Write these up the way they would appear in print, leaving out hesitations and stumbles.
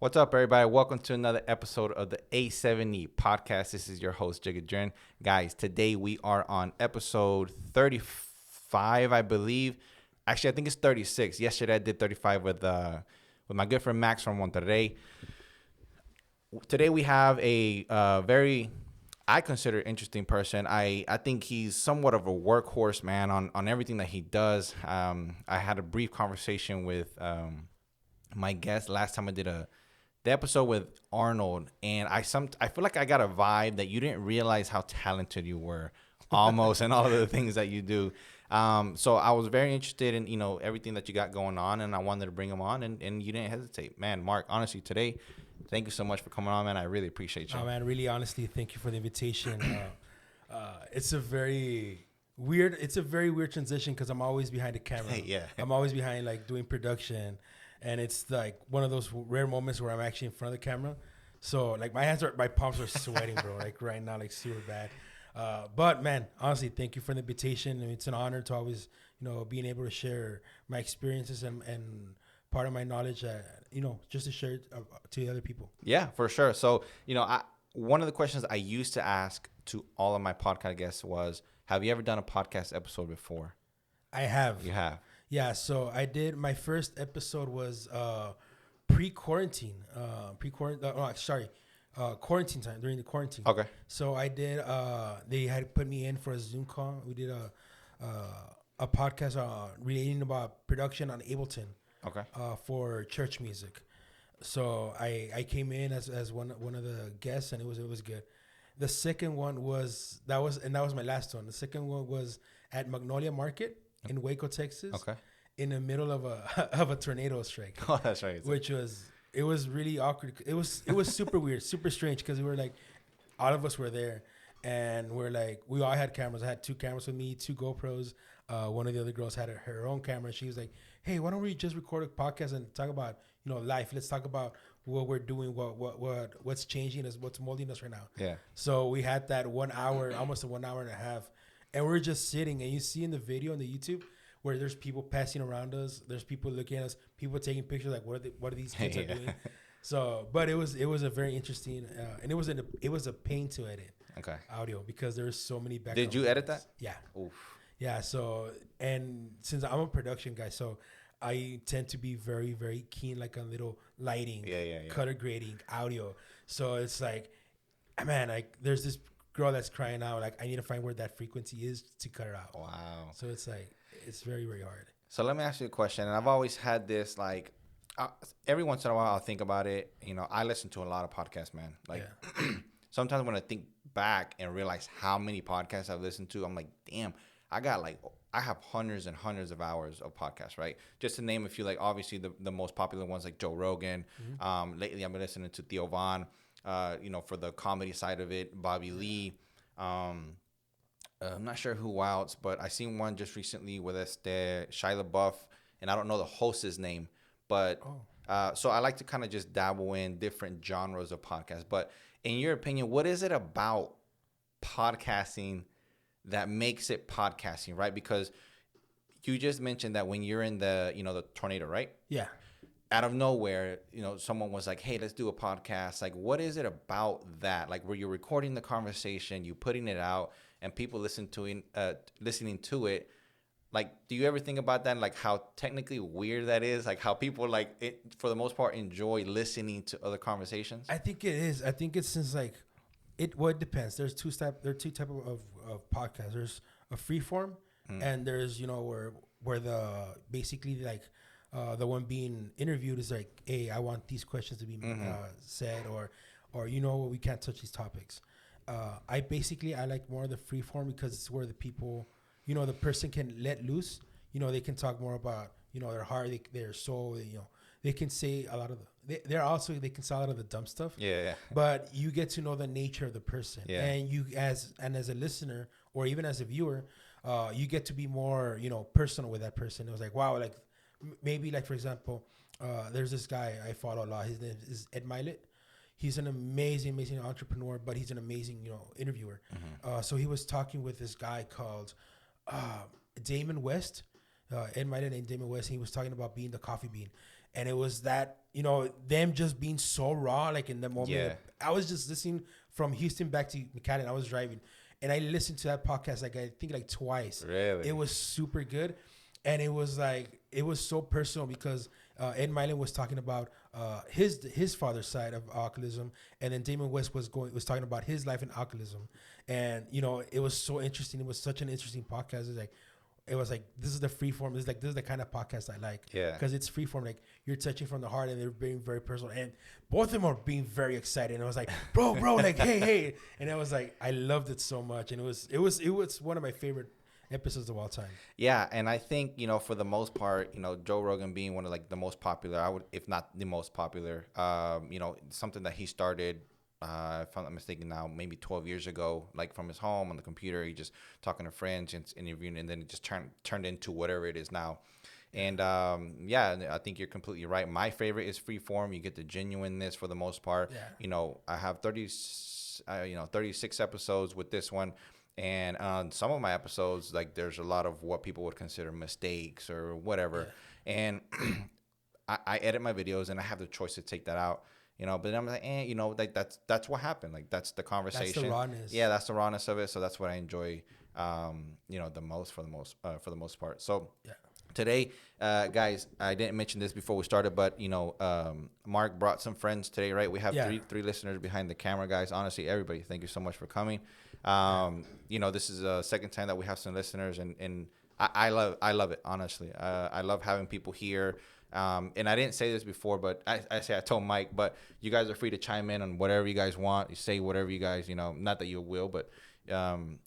What's up, everybody? Welcome to another episode of the A7E podcast. This is your host, Jiggadrin. Guys, today we are on episode 35, I believe. Actually, I think it's 36. Yesterday I did 35 with my good friend Max from Monterrey. Today we have a very, I consider, interesting person. I think he's somewhat of a workhorse, man, on everything that he does. I had a brief conversation with my guest last time I did the episode with Arnold, and I feel like I got a vibe that you didn't realize how talented you were, almost, and all of the things that you do. So I was very interested in everything that you got going on, and I wanted to bring him on, and you didn't hesitate, man. Mark, honestly, today, thank you so much for coming on, man. I really appreciate you. Oh man, really honestly, thank you for the invitation. It's a very weird transition because I'm always behind the camera. Yeah. I'm always behind like doing production, and it's like one of those rare moments where I'm actually in front of the camera. So like my palms are sweating, bro. Like right now, like super bad. But man, honestly, thank you for the invitation. I mean, it's an honor to always, being able to share my experiences and part of my knowledge, just to share it to other people. Yeah, for sure. So, one of the questions I used to ask to all of my podcast guests was, have you ever done a podcast episode before? I have. You have. Yeah, so I did. My first episode was pre-quarantine. Quarantine time, during the quarantine. Okay. So I did. They had put me in for a Zoom call. We did a podcast relating about production on Ableton. Okay. For church music. So I came in as one of the guests, and it was good. The second one was my last one. The second one was at Magnolia Market in Waco, Texas. Okay. In the middle of a tornado strike. Oh, that's right. It was really awkward. It was super weird, super strange, because we were like, all of us were there, and we all had cameras. I had 2 cameras with me, 2 GoPros. One of the other girls had her own camera. She was like, "Hey, why don't we just record a podcast and talk about life? Let's talk about what we're doing, what's changing us, what's molding us right now." Yeah. So we had that 1 hour, almost a 1 hour and a half, and we're just sitting. And you see in the video on the YouTube where there's people passing around us, there's people looking at us, people taking pictures like, what are these kids are doing? So, but it was a very interesting, and it was a pain to edit. Okay. Audio, because there's so many background. Did you edit that? Yeah. Oof. Yeah. So, and since I'm a production guy, so I tend to be very, very keen, like on little lighting, color grading, audio. So it's like, man, like there's this girl that's crying out, like I need to find where that frequency is to cut her out. Wow. So it's like, it's very, very hard. So let me ask you a question. And I've always had this, like, every once in a while I'll think about it. I listen to a lot of podcasts, man. Like, sometimes when I think back and realize how many podcasts I've listened to, I'm like, damn, I have hundreds and hundreds of hours of podcasts, right? Just to name a few, like obviously the most popular ones like Joe Rogan. Mm-hmm. Lately I've been listening to Theo Von, for the comedy side of it, Bobby Lee. I'm not sure who else, but I seen one just recently with Shia LaBeouf, and I don't know the host's name, but so I like to kind of just dabble in different genres of podcasts. But in your opinion, what is it about podcasting that makes it podcasting, right? Because you just mentioned that when you're in the tornado, right? Yeah. Out of nowhere, someone was like, "Hey, let's do a podcast." Like, what is it about that? Like, where you're recording the conversation, you putting it out, and people listening to it. Like, do you ever think about that? And, like, how technically weird that is? Like, how people for the most part enjoy listening to other conversations? I think it is. I think it's since like it depends. There are two type of podcasts. There's a free form, and there's where the basically like the one being interviewed is like, "Hey, I want these questions to be said," or we can't touch these topics. I like more of the free form because it's where the people, the person can let loose. They can talk more about their heart, their soul. They can say a lot of they can say a lot of the dumb stuff. Yeah. But you get to know the nature of the person, and as a listener or even as a viewer, you get to be more personal with that person. It was like, wow, like maybe like for example, there's this guy I follow a lot. His name is Ed Milet. He's an amazing entrepreneur, but he's an amazing interviewer. Mm-hmm. So he was talking with this guy called Damon West. Ed Milet and Damon West. He was talking about being the coffee bean. and it was that, you know, them just being so raw, like in the moment. Yeah. I was just listening from Houston back to McAllen. I was driving, and I listened to that podcast like I think like twice. Really? It was super good, and it was like it was so personal because Ed Milan was talking about his father's side of alcoholism, and then Damon West was talking about his life in alcoholism, and you know, it was so interesting. It was such an interesting podcast. It was like this is the free form. It's like this is the kind of podcast I like. Yeah. Because it's free form. Like you're touching from the heart, and they're being very personal. And both of them are being very excited. And I was like, bro, like hey. And I was like, I loved it so much. And it was one of my favorite episodes of all time. Yeah, and I think, you know, for the most part, you know, Joe Rogan being one of like the most popular, I would, if not the most popular, you know, something that he started, if I'm not mistaken now, maybe 12 years ago, like from his home on the computer, he just talking to friends and interviewing, and then it just turned into whatever it is now. And yeah, I think you're completely right. My favorite is Freeform. You get the genuineness for the most part. Yeah. You know, I have 36 episodes with this one. And on some of my episodes, like there's a lot of what people would consider mistakes or whatever. Yeah. And I edit my videos, and I have the choice to take that out, you know. But I'm like, you know, like that's what happened. Like that's the conversation. That's the rawness. Yeah, that's the rawness of it. So that's what I enjoy, you know, the most for the most part. So yeah. Today, guys, I didn't mention this before we started, but you know, Mark brought some friends today, right? We have three listeners behind the camera, guys. Honestly, everybody, thank you so much for coming. You know, this is the second time that we have some listeners, and I love it, honestly. I love having people here. And I didn't say this before, but I told Mike, but you guys are free to chime in on whatever you guys want. You say whatever you guys, you know, not that you will, but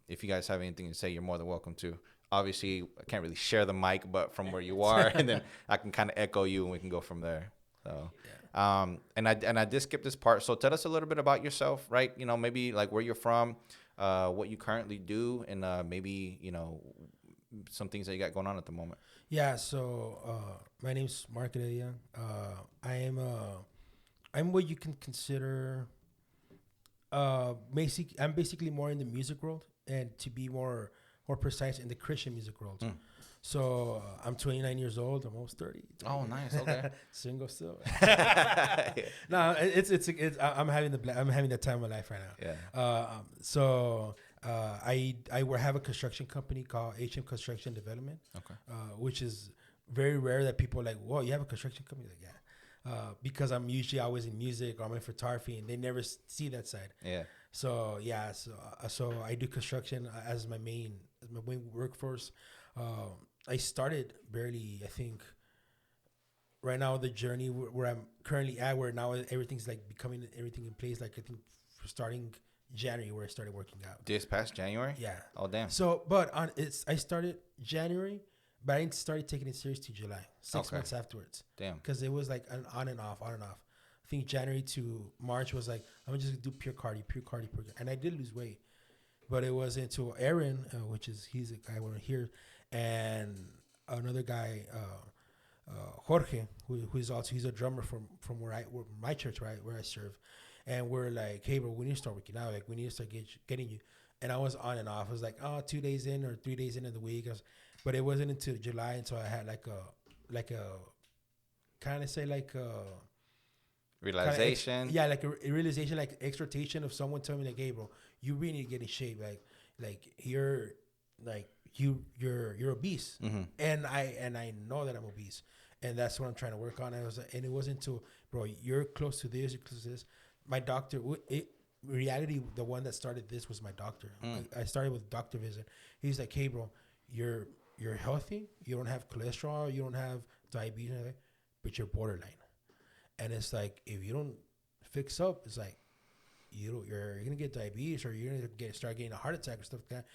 if you guys have anything to say, you're more than welcome to. Obviously, I can't really share the mic, but from where you are, and then I can kind of echo you, and we can go from there. So, and I did skip this part. So tell us a little bit about yourself, right? You know, maybe like where you're from, what you currently do, and maybe, you know, some things that you got going on at the moment. Yeah. So my name's Mark Heredia. I'm what you can consider I'm basically more in the music world, and to be more precise, in the Christian music world. So I'm 29 years old, almost 30. Oh, nice. Okay. Single still. No, it's I'm having the time of my life right now. Yeah. So I have a construction company called HM Construction Development. Okay. Which is very rare that people are like, whoa, you have a construction company? Like, yeah. Because I'm usually always in music or I'm in photography, and they never see that side. Yeah. So yeah, so I do construction as my main workforce. I started barely, I think. Right now, the journey where I'm currently at, where now everything's like becoming everything in place. Like I think starting January, where I started working out. This past January? Yeah. Oh damn. So, but I started January, but I started taking it serious to July, 6 months afterwards. Damn. Because it was like an on and off. I think January to March was like, I'm just gonna do pure cardio. And I did lose weight. But it was into Aaron, he's a guy I want to hear, and another guy, Jorge, he's a drummer from where my church, right, where I serve. And we're like, hey, bro, we need to start working out. Like, we need to start getting you. And I was on and off. I was like, 2 days in or 3 days into the week. But it wasn't until July until I had like a kind of say like a realization. Like a realization, like exhortation of someone telling me like, hey, bro, you really need to get in shape. Like you're obese. Mm-hmm. And I know that I'm obese. And that's what I'm trying to work on. And it wasn't until, bro, you're close to this, you're close to this. My doctor, reality, the one that started this was my doctor. I started with doctor visit. He's like, hey, bro, you're healthy. You don't have cholesterol. You don't have diabetes, but you're borderline. And it's like, if you don't fix up, it's like, you're going to get diabetes, or you're going to start getting a heart attack or stuff like that.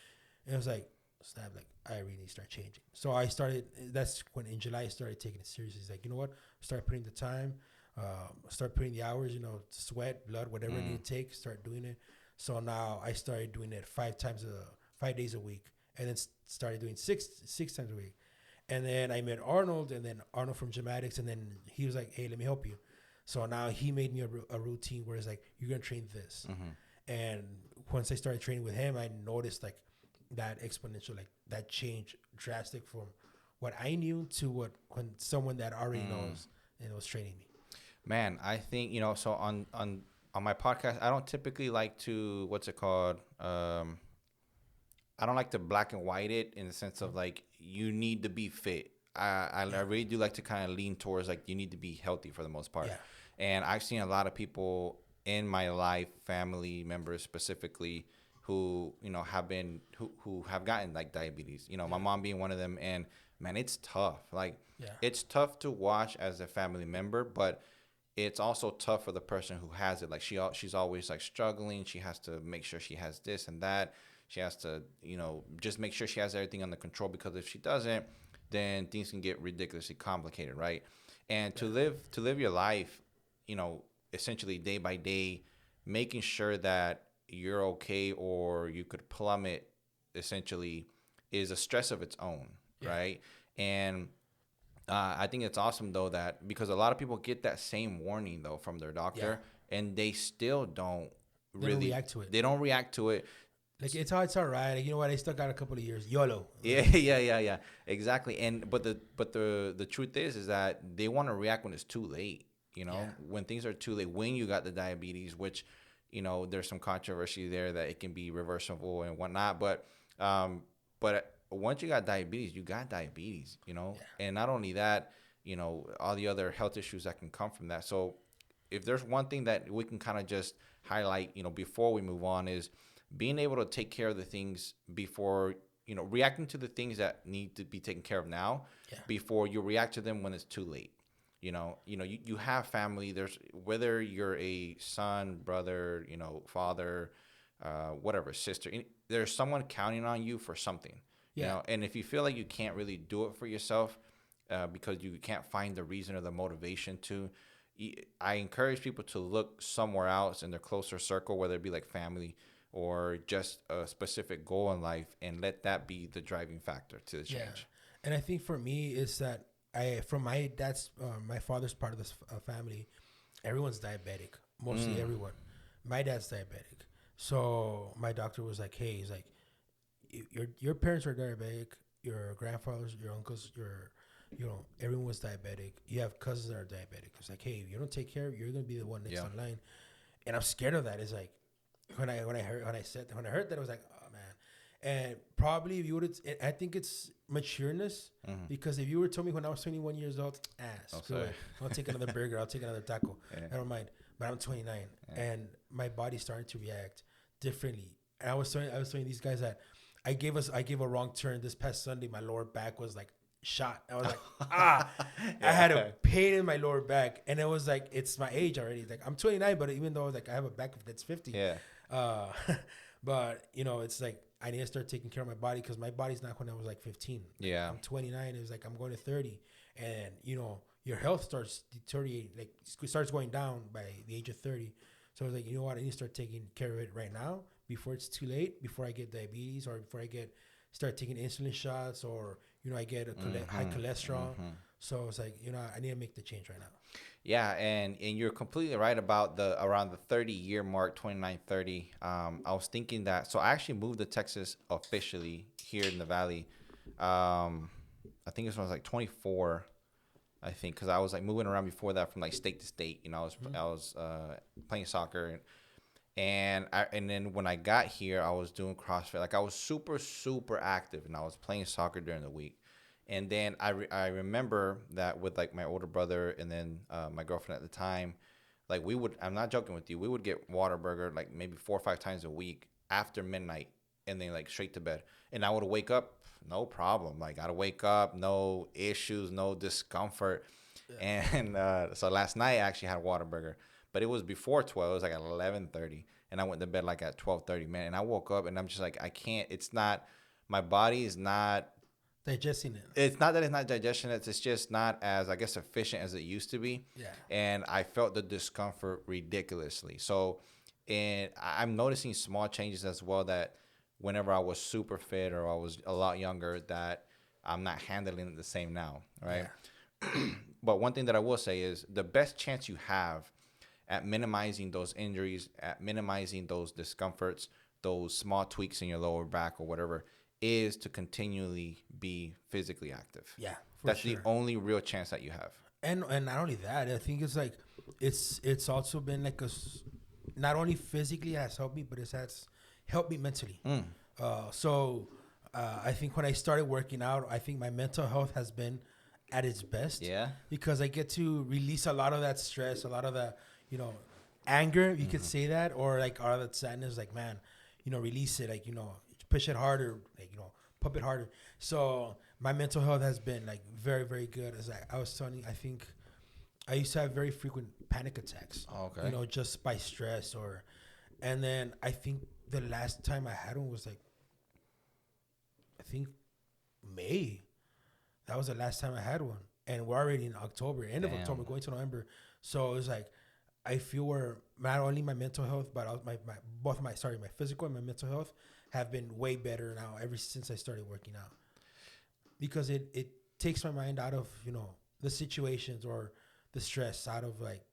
And it was like, snap, like, I really need to start changing. So I started, that's when in July I started taking it seriously. It's like, you know what? Start putting the time, start putting the hours, sweat, blood, whatever I need to take, start doing it. So now I started doing it 5 days a week, and then started doing six times a week. And then I met Arnold, and then Arnold from Gematics, and then he was like, hey, let me help you. So now he made me a routine where it's like, you're going to train this. Mm-hmm. And once I started training with him, I noticed like that exponential, like that change drastic from what I knew to when someone that already knows and it was training me. Man, I think, so on my podcast, I don't typically like to, what's it called? I don't like to black and white it in the sense of like you need to be fit. I really do like to kind of lean towards like you need to be healthy for the most part. Yeah. And I've seen a lot of people in my life, family members specifically, who who have gotten like diabetes. My mom being one of them. And man, it's tough. Like Yeah. it's tough to watch as a family member, but it's also tough for the person who has it. Like she's always like struggling. She has to make sure she has this and that. She has to, just make sure she has everything under control, because if she doesn't, then things can get ridiculously complicated, right? And to live your life, essentially day by day, making sure that you're okay or you could plummet, essentially, is a stress of its own, Yeah. right? And I think it's awesome though that because a lot of people get that same warning though from their doctor, and they still don't They don't react to it. They don't react to it. Like it's all right. Like, you know what? I still got a couple of years. YOLO. Yeah, yeah, exactly. And but the truth is that they want to react when it's too late. When things are too late, when you got the diabetes, which there's some controversy there that it can be reversible and whatnot. But once you got diabetes, you got diabetes. And not only that, all the other health issues that can come from that. So if there's one thing that we can kind of just highlight, before we move on, is being able to take care of the things before, reacting to the things that need to be taken care of now, before you react to them when it's too late. You have family. There's, whether you're a son, brother, father, whatever, sister, there's someone counting on you for something. And if you feel like you can't really do it for yourself, because you can't find the reason or the motivation to, I encourage people to look somewhere else in their closer circle, whether it be like family or just a specific goal in life, and let that be the driving factor to the change. Yeah. And I think for me is that from my father's part of this family, everyone's diabetic. Mostly everyone. My dad's diabetic. So my doctor was like, hey, he's like, your parents are diabetic, your grandfathers, your uncles, everyone was diabetic. You have cousins that are diabetic. It's like, hey, if you don't take care of it, you're gonna be the one next in line. And I'm scared of that. It's like when I heard that, I was like, oh man. And probably if you would, I think it's matureness, because if you were told me when I was 21 years old, screw it, I'll take another burger, I'll take another taco, I don't mind. But I'm 29, and my body's starting to react differently. And I was telling these guys that I gave a wrong turn this past Sunday. My lower back was like shot. I was like, I had a pain in my lower back, and it was like, it's my age already. Like I'm 29, but even though like I have a back that's 50, but it's like I need to start taking care of my body, because my body's not when I was like 15. Yeah, I'm 29. It was like I'm going to 30, and your health starts deteriorating, like starts going down by the age of 30. So I was like, you know what? I need to start taking care of it right now before it's too late, before I get diabetes, or before I start taking insulin shots, or I get a high cholesterol. So it's like, I need to make the change right now. Yeah, and you're completely right about around the 30-year mark, 29, 30. I was thinking that, so I actually moved to Texas officially here in the Valley. I think it was like 24, I think, because I was like moving around before that from like state to state. I was playing soccer, and then when I got here, I was doing CrossFit. Like I was super, super active, and I was playing soccer during the week. And then I remember that with like my older brother and then my girlfriend at the time, like I'm not joking with you, we would get Whataburger like maybe 4 or 5 times a week after midnight, and then like straight to bed. And I would wake up, no problem. Like I'd wake up, no issues, no discomfort. Yeah. And so last night I actually had Whataburger, but it was before 12. It was like at 11:30, and I went to bed like at 12:30, man. And I woke up and I'm just like, I can't. It's not, my body is not digesting it. It's not that it's not digesting it. It's just not as, I guess, efficient as it used to be. Yeah. And I felt the discomfort ridiculously. So, and I'm noticing small changes as well, that whenever I was super fit or I was a lot younger, that I'm not handling it the same now, right? Yeah. But one thing that I will say is the best chance you have at minimizing those injuries, at minimizing those discomforts, those small tweaks in your lower back or whatever, is to continually be physically active. Yeah, that's sure. The only real chance that you have. And not only that, I think it's like it's also been like not only physically has helped me, but it has helped me mentally. Mm. I think when I started working out, I think my mental health has been at its best. Yeah. Because I get to release a lot of that stress, a lot of that, you know, anger, you could say that, or like all of that sadness, like, man, release it, like, push it harder, like, pump it harder. So my mental health has been like very, very good. As I was telling you, I think I used to have very frequent panic attacks, Oh, okay. just by stress and then I think the last time I had one was like, I think May. That was the last time I had one. And we're already in October, end of Damn. October, going to November. So it was like, I feel where not only my mental health, but my physical and my mental health have been way better now ever since I started working out. Because it takes my mind out of, the situations or the stress out of like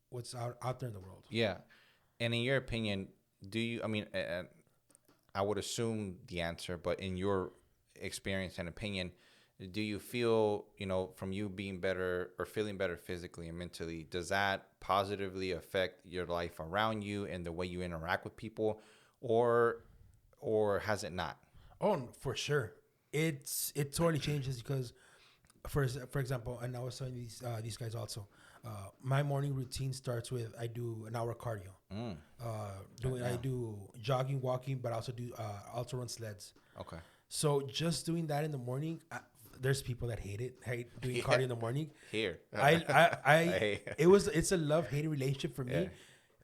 what's out there in the world. Yeah. And in your opinion, do you, I mean, I would assume the answer, but in your experience and opinion, do you feel, from you being better or feeling better physically and mentally, does that positively affect your life around you and the way you interact with people, or has it not? Oh, for sure. It totally changes because, for example, and I was telling these guys also, my morning routine starts with I do an hour cardio. Mm. I do jogging, walking, but I also do also run sleds. Okay. So just doing that in the morning, there's people that hate doing Yeah. cardio in the morning. Here. It's a love-hate relationship for me. Yeah.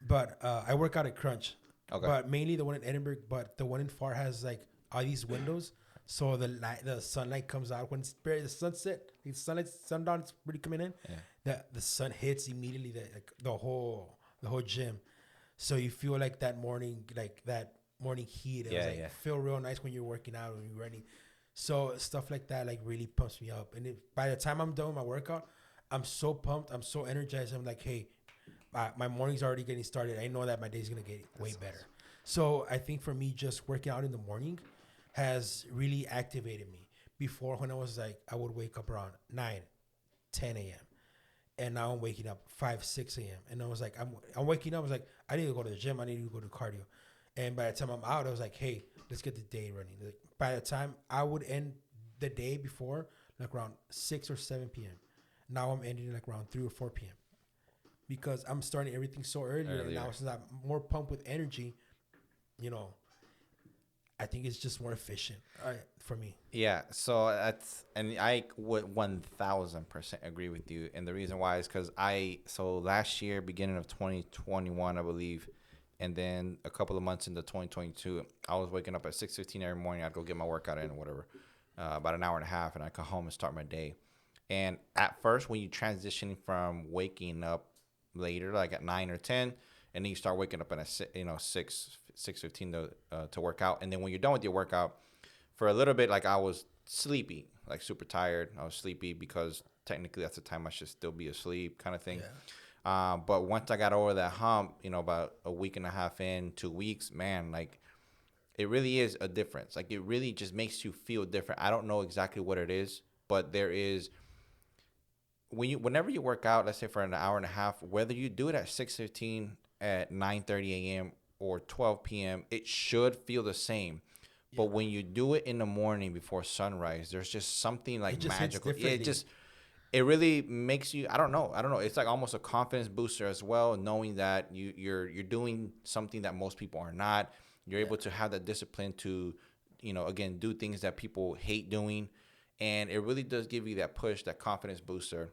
But I work out at Crunch. Okay. But mainly the one in Edinburgh, but the one in Far has like all these windows. So the sunlight comes out when it's the sunset, the sundown is really coming in. Yeah. The sun hits immediately the whole gym. So you feel like that morning heat. Feel real nice when you're working out and you're running. So stuff like that like really pumps me up. And by the time I'm done with my workout, I'm so pumped. I'm so energized. I'm like, hey, my morning's already getting started. I know that my day's gonna get way better. So I think for me, just working out in the morning has really activated me. Before, when I was like, I would wake up around 9, 10 a.m. And now I'm waking up 5, 6 a.m. And I was like, I'm waking up. I was like, I need to go to the gym. I need to go to cardio. And by the time I'm out, I was like, hey, let's get the day running. Like, by the time I would end the day before, like around 6 or 7 p.m. Now I'm ending like around 3 or 4 p.m. Because I'm starting everything so earlier. And now since I'm more pumped with energy, I think it's just more efficient for me. Yeah, so and I would 1000% agree with you. And the reason why is because so last year, beginning of 2021, I believe, and then a couple of months into 2022, I was waking up at 6:15 every morning. I'd go get my workout in or whatever, about an hour and a half, and I'd come home and start my day. And at first, when you transition from waking up later, like at 9 or 10, and then you start waking up at 6:15 to work out, and then when you're done with your workout, for a little bit, like I was sleepy, like super tired. I was sleepy because technically that's the time I should still be asleep, kind of thing. Yeah. But once I got over that hump, about a week and a half in, 2 weeks, man, like it really is a difference. Like it really just makes you feel different. I don't know exactly what it is, but there is. Whenever you work out, let's say for an hour and a half, whether you do it at 6:15, at 9:30 a.m. or 12 p.m., it should feel the same. Yeah. But when you do it in the morning before sunrise, there's just something like magical. It really makes you. I don't know. It's like almost a confidence booster as well, knowing that you're doing something that most people are not. You're able to have that discipline to, again, do things that people hate doing. And it really does give you that push, that confidence booster.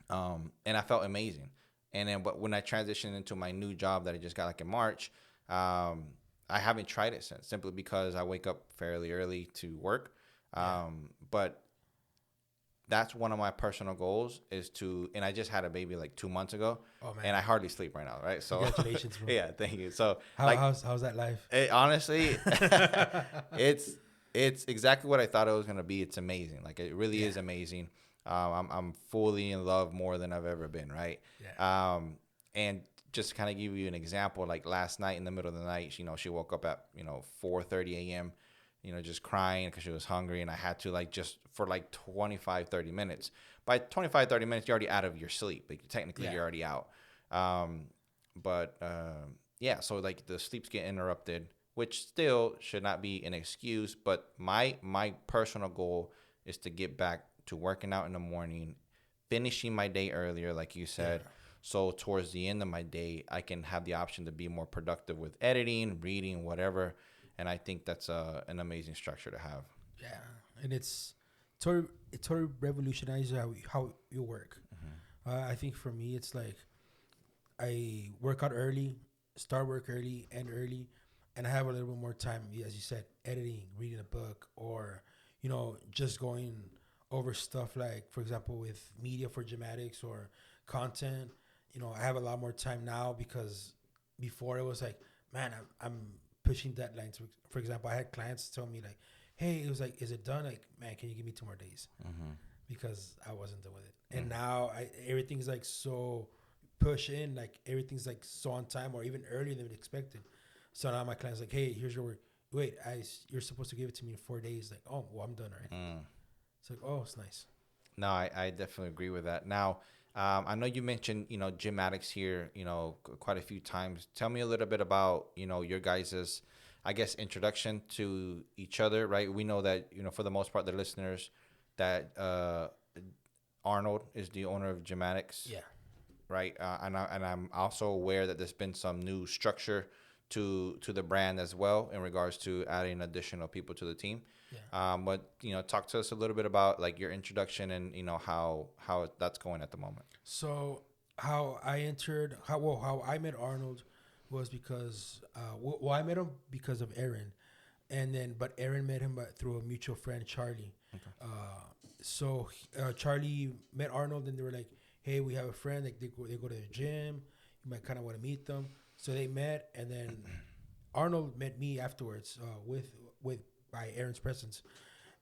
And I felt amazing. And then, but when I transitioned into my new job that I just got like in March, I haven't tried it since, simply because I wake up fairly early to work. But that's one of my personal goals is to, and I just had a baby like 2 months ago. Oh, man. And I hardly sleep right now, right? So congratulations, bro. Yeah, thank you. So how's that life? Honestly, it's exactly what I thought it was gonna be. It's amazing. Like it really is amazing. I'm fully in love more than I've ever been, right? Yeah. And just to kind of give you an example, like last night in the middle of the night, she woke up at 4:30 a.m. Just crying because she was hungry, and I had to like just for like 25, 30 minutes. by 25, 30 minutes, you're already out of your sleep. Like technically, Yeah. you're already out. Um, but yeah, so like the sleeps get interrupted, which still should not be an excuse. But my personal goal is to get back to working out in the morning, finishing my day earlier, like you Yeah. said. So towards the end of my day, I can have the option to be more productive with editing, reading, whatever. And I think that's an amazing structure to have. Yeah. And it totally revolutionizes how you work. I think for me, it's like I work out early, start work early, end early, and I have a little bit more time, as you said, editing, reading a book, or just going over stuff like, for example, with media for dramatics or content. I have a lot more time now because before it was like, man, I'm pushing deadlines. For example, I had clients tell me like, hey, it was like, is it done? Like, man, can you give me 2 more days? Mm-hmm. Because I wasn't done with it. And now everything's like so push in, like everything's like so on time or even earlier than expected. So now my client's like, hey, here's your work. Wait, you're supposed to give it to me in 4 days. Like, oh, well, I'm done already. Mm. It's like, oh, it's nice. No, I definitely agree with that. Now, I know you mentioned, gym addicts here, quite a few times. Tell me a little bit about, your guys's, I guess, introduction to each other, right? We know that, for the most part, the listeners, that Arnold is the owner of Gym Addicts, Yeah. right? And I'm also aware that there's been some new structure to the brand as well in regards to adding additional people to the team. Yeah. But talk to us a little bit about like your introduction and how that's going at the moment. So how I met Arnold was because I met him because of Aaron, and then but Aaron met him through a mutual friend, Charlie. Uh, Charlie met Arnold, and they were like, "Hey, we have a friend. Like they go to the gym. You might kind of want to meet them." So they met, and then Arnold met me afterwards with by Aaron's presence,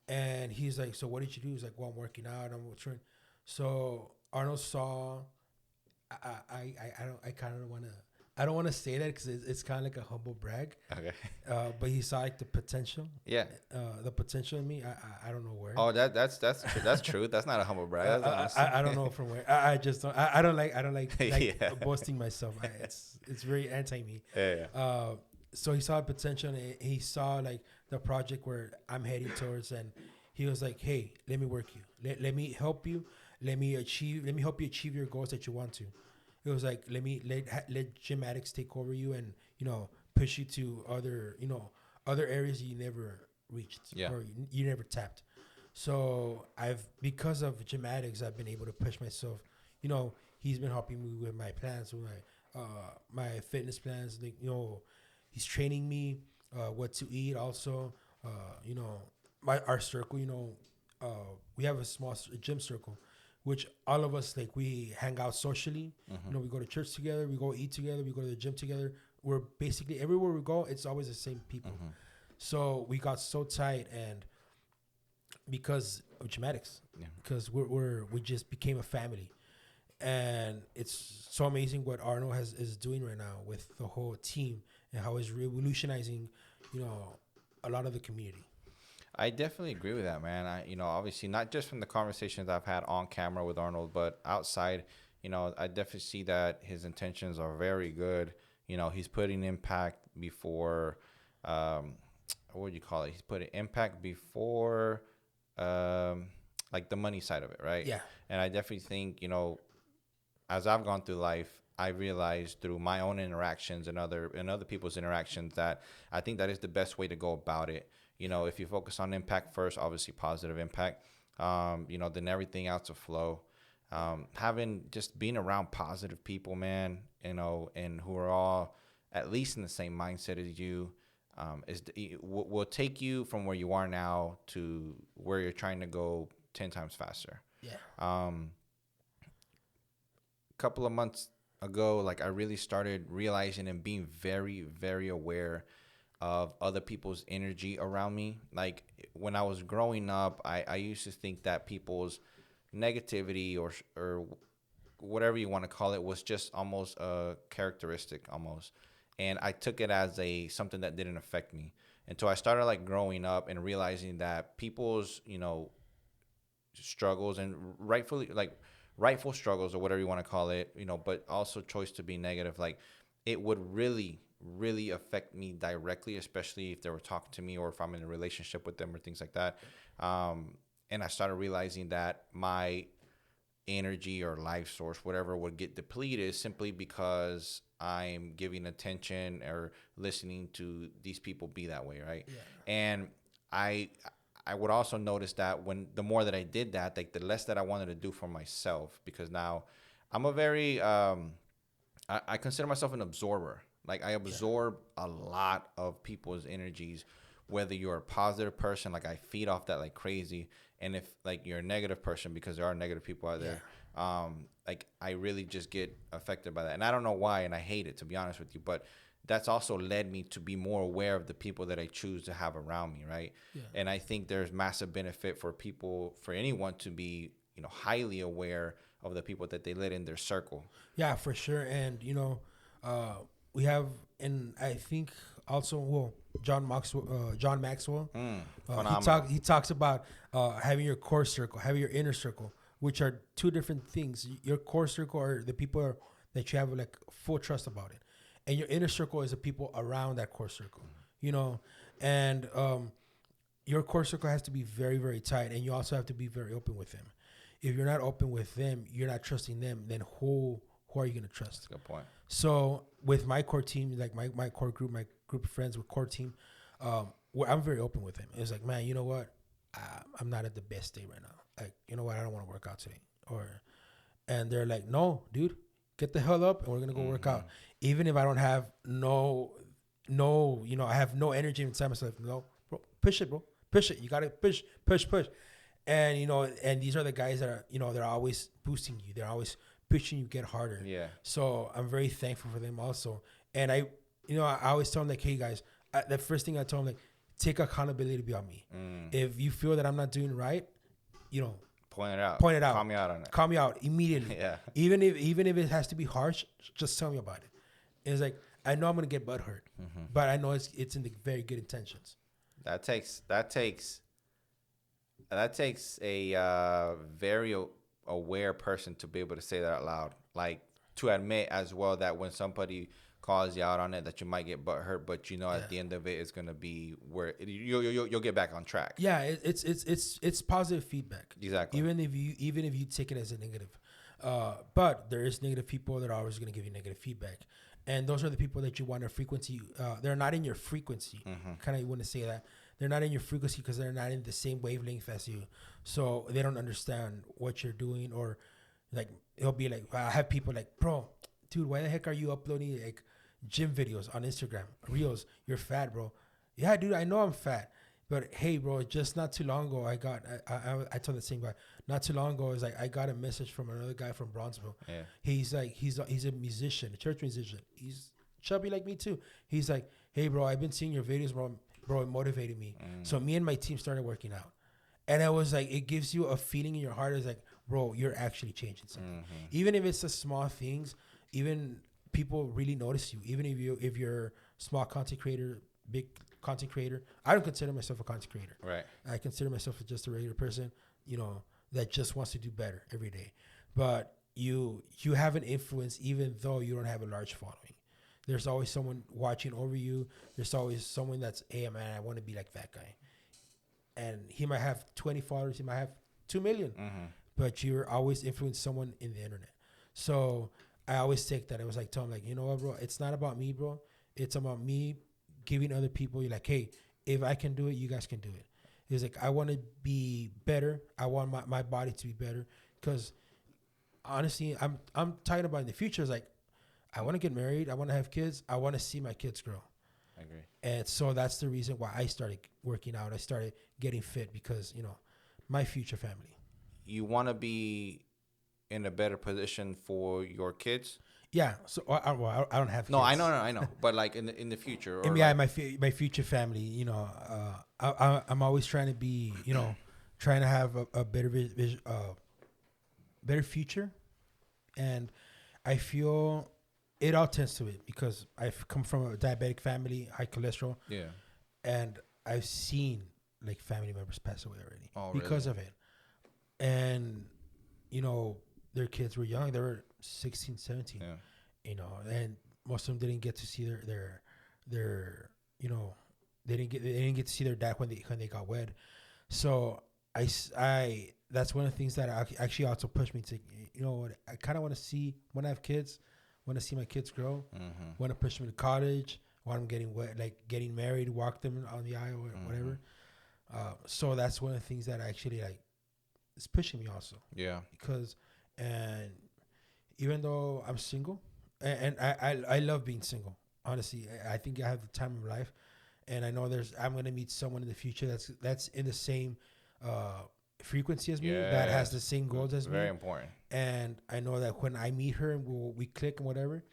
and he's like, "So what did you do?" He's like, "Well, I'm working out. I'm trying." So Arnold saw. I don't. I kind of want to. I don't want to say that because it's kind of like a humble brag. Okay. But he saw like the potential. Yeah. The potential in me. I don't know where. Oh, that's true. That's not a humble brag. That's honesty. I don't know from where. I just don't. I don't like. I don't like Yeah. boasting myself. It's very anti me. Yeah. So he saw potential, and he saw like the project where I'm heading towards, and he was like, "Hey, let me work you. Let me help you. Let me help you achieve your goals that you want to." It was like, let Gym Addicts take over you, and push you to other areas you never reached, Yeah. or you never tapped. So because of Gym Addicts, I've been able to push myself. He's been helping me with my plans, with my fitness plans. Like, he's training me what to eat. Also, our circle. We have a small gym circle, which all of us, like, we hang out socially. Mm-hmm. We go to church together. We go eat together. We go to the gym together. We're basically everywhere we go. It's always the same people. Mm-hmm. So we got so tight, and because of genetics, Yeah. because we just became a family, and it's so amazing what Arnold is doing right now with the whole team and how he's revolutionizing, a lot of the community. I definitely agree with that, man. Obviously not just from the conversations I've had on camera with Arnold, but outside, I definitely see that his intentions are very good. He's putting impact before, what would you call it? He's putting impact before, like the money side of it, right? Yeah, And I definitely think, as I've gone through life, I realized through my own interactions and other people's interactions that I think that is the best way to go about it. If you focus on impact first, obviously positive impact, then everything else will flow. Having just being around positive people, man, and who are all at least in the same mindset as you, will take you from where you are now to where you're trying to go 10 times faster. yeah, Couple of months ago, like I really started realizing and being very, very aware of other people's energy around me. Like when I was growing up, I used to think that people's negativity or whatever you want to call it was just almost a characteristic almost. And I took it as a something that didn't affect me until I started like growing up and realizing that people's, struggles and rightful struggles or whatever you want to call it, but also choice to be negative, like it would really, really affect me directly, especially if they were talking to me or if I'm in a relationship with them or things like that. And I started realizing that my energy or life source, whatever, would get depleted simply because I'm giving attention or listening to these people be that way, right? Yeah. And I I would also notice that when the more that I did that, like the less that I wanted to do for myself, because now I'm a very I consider myself an absorber. Like I absorb a lot of people's energies, whether you're a positive person, like I feed off that like crazy, and if like you're a negative person, because there are negative people out there, like I really just get affected by that, and I don't know why, and I hate it, to be honest with you, but that's also led me to be more aware of the people that I choose to have around me, right? Yeah. And I think there's massive benefit for people, for anyone to be, highly aware of the people that they let in their circle. Yeah, for sure. And we have, and I think also, well, John Maxwell, Phenomenal. he talks about having your core circle, having your inner circle, which are two different things. Your core circle are the people that you have like full trust about it, and your inner circle is the people around that core circle. And your core circle has to be very, very tight, and you also have to be very open with them. If you're not open with them, you're not trusting them, then who are you going to trust? That's a good point. So with my core team, like my core group, my group of friends with core team, I'm very open with them. It's like, man, you know what? I'm not at the best day right now. Like, you know what? I don't want to work out today. And they're like, no, dude, get the hell up and we're going to go work out. Even if I don't have I have no energy inside myself. No, bro, push it, bro. Push it. You got to push. And, and these are the guys that are, they're always boosting you. They're always pushing you get harder. Yeah. So I'm very thankful for them also. And I always tell them like, hey guys, the first thing I tell them, like, take accountability on me. If you feel that I'm not doing right, Point it out. Call me out on it. Call me out immediately. Yeah. Even if it has to be harsh, just tell me about it. It's like, I know I'm going to get butt hurt, but I know it's in the very good intentions. That takes a very aware person to be able to say that out loud. Like, to admit as well that when somebody calls you out on it, that you might get butt hurt, but at the end of it, it's gonna be where you'll get back on track. Yeah, it's positive feedback. Exactly. Even if you take it as a negative, but there is negative people that are always gonna give you negative feedback, and those are the people that you want to frequency. They're not in your frequency. Kind of, you want to say that. They're not in your frequency because they're not in the same wavelength as you. So they don't understand what you're doing, or like, it'll be like, I have people like, bro, dude, why the heck are you uploading like gym videos on Instagram, Reels? You're fat, bro. Yeah, dude, I know I'm fat. But hey, bro, just not too long ago, I told the same guy, not too long ago, I got a message from another guy from Bronzeville. Yeah. He's like, he's a musician, a church musician. He's chubby like me too. He's like, hey, bro, I've been seeing your videos, bro. Bro, it motivated me. So me and my team started working out. And I was like, it gives you a feeling in your heart. It's like, bro, you're actually changing something. Even if it's the small things, even people really notice you. Even if you're small content creator, big content creator. I don't consider myself a content creator. Right. I consider myself just a regular person, that just wants to do better every day. But you have an influence even though you don't have a large following. There's always someone watching over you. There's always someone that's, hey, man, I want to be like that guy. And he might have 20 followers. He might have 2 million. But you're always influencing someone in the internet. So I always take that. I was like, tell him, like, you know what, bro? It's not about me, bro. It's about me giving other people. You're like, hey, if I can do it, you guys can do it. He's like, I want to be better. I want my body to be better. Because honestly, I'm tired about in the future. It's like, I want to get married. I want to have kids. I want to see my kids grow. I agree. And so that's the reason why I started working out. I started getting fit because, my future family. You want to be in a better position for your kids? Yeah. So I don't have kids. No, I know. But like in the future. Or yeah, like, my future family, I'm always trying to be, trying to have a better vision, better future. And I feel it all tends to it because I've come from a diabetic family, high cholesterol. Yeah. And I've seen like family members pass away already Oh, because really? of it. and you know their kids were young. They were 16, 17. Yeah. You know, and most of them didn't get to see their you know they didn't get to see their dad when they got wed. So I that's one of the things that actually also pushed me to, you know what, I kind of want to see when I have kids, want to see my kids grow, want to push them to college, want them getting wed, like getting married, walk them on the aisle or whatever. So that's one of the things that actually like is pushing me also. Yeah. Because and even though I'm single, and I love being single. Honestly, I think I have the time of life, and I know I'm gonna meet someone in the future that's in the same uh, frequency as me, that has the same goals as me. Very important. And I know that when I meet her and we click and whatever,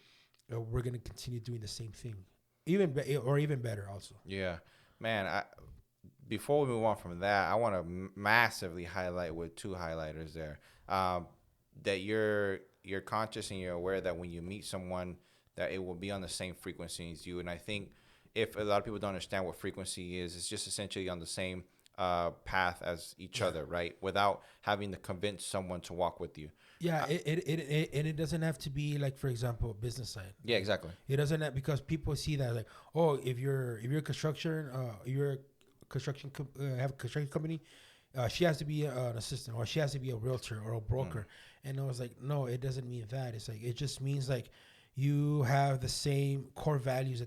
we're gonna continue doing the same thing, or even better also. Yeah, man. Before we move on from that, I want to massively highlight with two highlighters there. That you're conscious and you're aware that when you meet someone, that it will be on the same frequency as you. And I think if a lot of people don't understand what frequency is, it's just essentially on the same path as each other, right? Without having to convince someone to walk with you. Yeah, it doesn't have to be like, for example, business side. Yeah, exactly. It doesn't have, because people see that like, oh, if you're construction, have a construction company, she has to be an assistant, or she has to be a realtor or a broker. And I was like, no, it doesn't mean that. It's like, it just means like you have the same core values,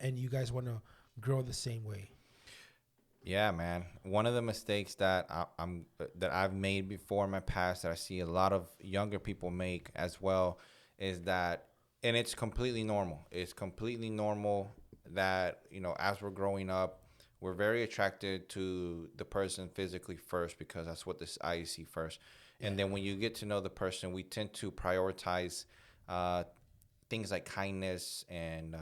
and you guys want to grow the same way. Yeah, man. One of the mistakes that that I've made before in my past, that I see a lot of younger people make as well, is that, and it's completely normal. It's completely normal that, as we're growing up, we're very attracted to the person physically first, because that's what this eyes see first. And then when you get to know the person, we tend to prioritize things like kindness and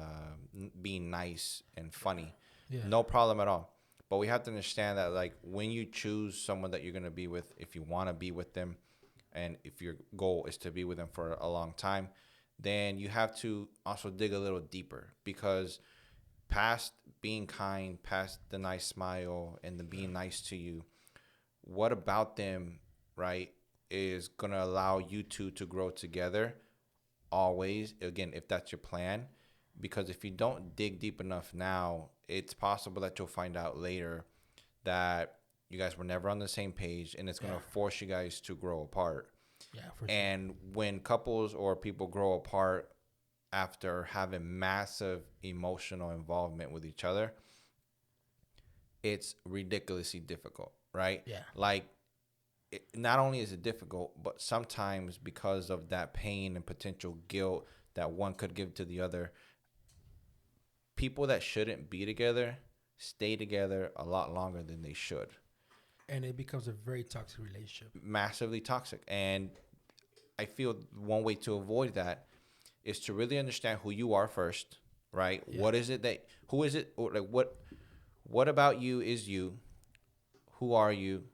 being nice and funny. Yeah. No problem at all. But we have to understand that, like, when you choose someone that you're going to be with, if you want to be with them, and if your goal is to be with them for a long time, then you have to also dig a little deeper, because past being kind, past the nice smile and the being nice to you, what about them, right, is going to allow you two to grow together always, again, if that's your plan. Because if you don't dig deep enough now, it's possible that you'll find out later that you guys were never on the same page, and it's going to force you guys to grow apart. Yeah, for sure. And when couples or people grow apart after having massive emotional involvement with each other, it's ridiculously difficult, right? Yeah. Like, not only is it difficult, but sometimes because of that pain and potential guilt that one could give to the other, people that shouldn't be together stay together a lot longer than they should. And it becomes a very toxic relationship. Massively toxic. And I feel one way to avoid that is to really understand who you are first, right? Yeah. Who is it, or like what about you is you? Who are you?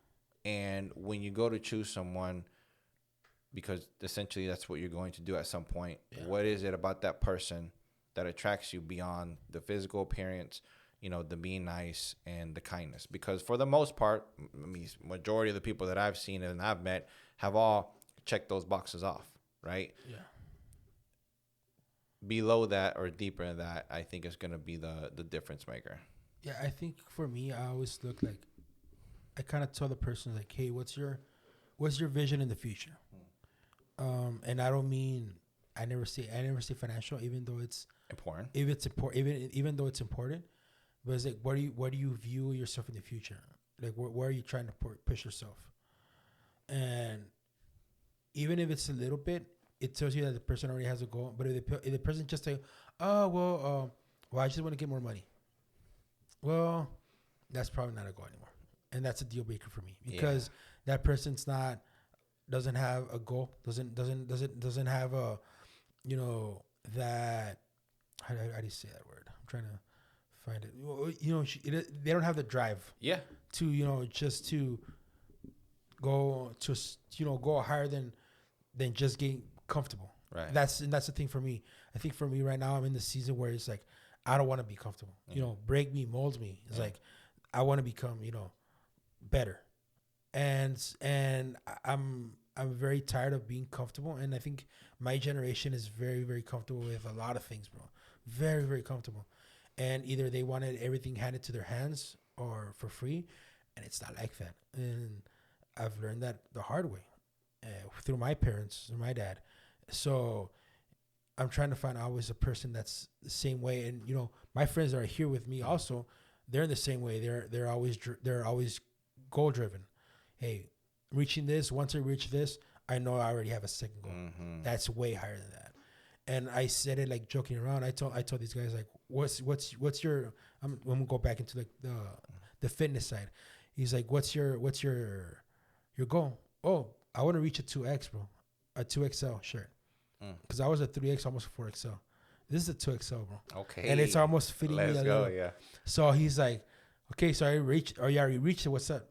And when you go to choose someone, because essentially that's what you're going to do at some point, what is it about that person that attracts you beyond the physical appearance, the being nice and the kindness? Because for the most part, I mean, majority of the people that I've seen and I've met have all checked those boxes off, right? Yeah. Below that or deeper in that, I think is going to be the difference maker. Yeah, I think for me, I always look like, I kind of tell the person like, hey, what's your vision in the future? And I don't mean, I never say financial, even though it's important. Even though it's important, but it's like, where do you view yourself in the future? Like, where are you trying to push yourself? And even if it's a little bit, it tells you that the person already has a goal. But if the person just say, oh well, I just want to get more money. Well, that's probably not a goal anymore, and that's a deal breaker for me, because that person's doesn't have a goal, doesn't have a, that, how do you say that word? I'm trying to find it. They don't have the drive. Yeah. To just to go to go higher than just getting comfortable. Right. That's the thing for me. I think for me right now, I'm in the season where it's like, I don't want to be comfortable. Break me, mold me. It's like, I want to become, better. I'm very tired of being comfortable, and I think my generation is very very comfortable with a lot of things, bro. Very very comfortable, and either they wanted everything handed to their hands or for free, and it's not like that. And I've learned that the hard way through my parents and my dad. So I'm trying to find always a person that's the same way. And my friends that are here with me also, they're in the same way. They're always goal driven. Hey, reaching this. Once I reach this, I know I already have a second goal. Mm-hmm. That's way higher than that. And I said it like joking around. I told these guys like, what's your? I'm gonna go back into like the fitness side. He's like, what's your goal? Oh, I want to reach a 2X, bro. A 2XL shirt. Because I was a 3X, almost a 4XL. This is a 2XL, bro. Okay. And it's almost fitting me a Let's little. go, yeah. So he's like, okay, so I reached, or yeah, you reached it. What's up?